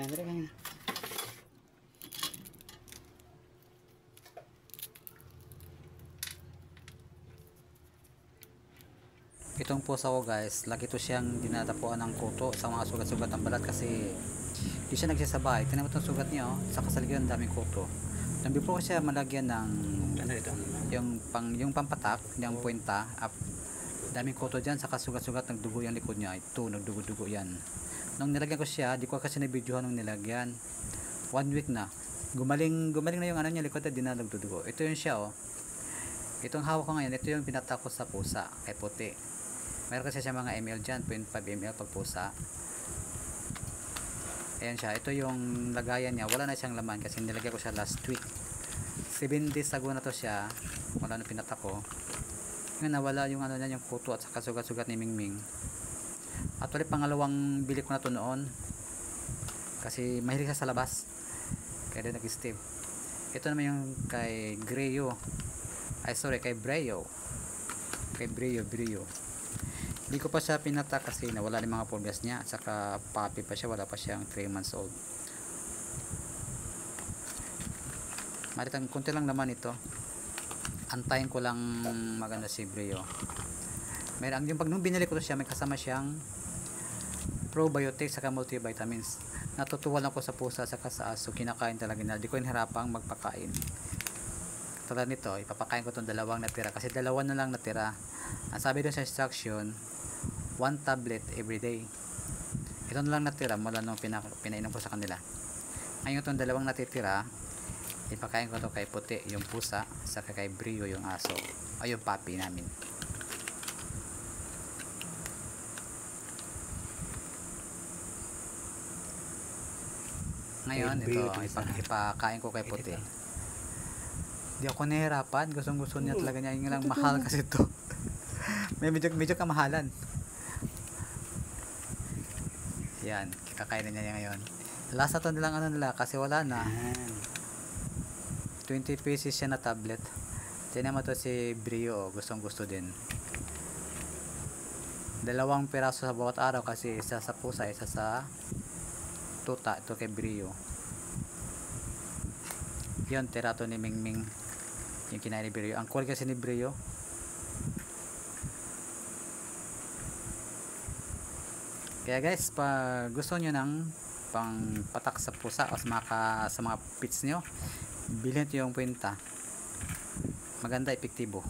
Yan, dali ka. Itong pusa ko guys, lagi to siyang dinadapuan ng kuto sa mga sugat-sugat ng balat kasi di siya nagsasabay. Tingnan mo itong sugat niya, oh. Sa kasaligyan ang daming kuto. Nang before ko siya malagyan ng ano ito, yung pampatak, yung puwenta, daming kuto dyan, saka sugat-sugat, nagdugo yung likod niya. Ito, nagdugo-dugo yan. Nung nilagyan ko siya, di ko kasi nabidyohan nung nilagyan. 1 week na. Gumaling na yung ano niya, likod na, di na nagdudugo. Ito yun siya, oh. Itong hawak ko ngayon, ito yung pinatak ko sa pusa, kay puti. Meron kasi siya mga ml dyan, 0.5 ml pag pusa. Ayan siya, ito yung lagayan niya, wala na siyang laman kasi nilagay ko siya last week. 7 days ago na to siya, wala na pinatak ko. Ngayon nawala yung ano niya, yung kuto at saka sugat-sugat ni Mingming. Actually pangalawang bili ko na to noon kasi mahilig siya sa labas, kaya din nag-steve. Ito naman yung kay Greo, kay Breo. Hindi ko pa siya pinatak kasi nawala yung mga pulgas niya, at saka puppy pa siya, wala pa siyang 3 months old. Maritang konti lang naman ito, antayin ko lang maganda si Breo. Meron yung pag nung binili ko to siya, may kasama siyang probiotics saka multivitamins. Natutuwa lang ko sa pusa saka sa aso, kinakain talaga nila, di ko hinarapang magpakain. Tulad nito, ipapakain ko itong dalawang natira kasi dalawa na lang natira. Ang sabi doon sa instruction, 1 tablet everyday. Ito na lang natira mula nung pinainom ko sa kanila. Ngayon itong dalawang natitira, ipakain ko ito kay puti, yung pusa, saka kay Brio, yung aso, o yung puppy namin. Ngayon ito, ipakain ko kay puti. Di ako nahihirapan, gustong-gusto niya talaga niya, yung lang mahal kasi ito. medyo kamahalan. Yan, kakainin niya ngayon. Last na to nilang ano nila kasi wala na. 20 pieces siya na tablet. Tignan mo to si Brio, gustong-gusto din. 2 piraso sa bawat araw kasi isa sa pusa, isa sa tuta. Ito kay Brio. Yun, tira to ni Mingming, yung kinain ni Brio. Ang cool kasi ni Brio. Kaya guys, pag gusto nyo ng pang patak sa pusa o sa mga pets nyo, bilhin nyo yung puwenta. Maganda, epektibo.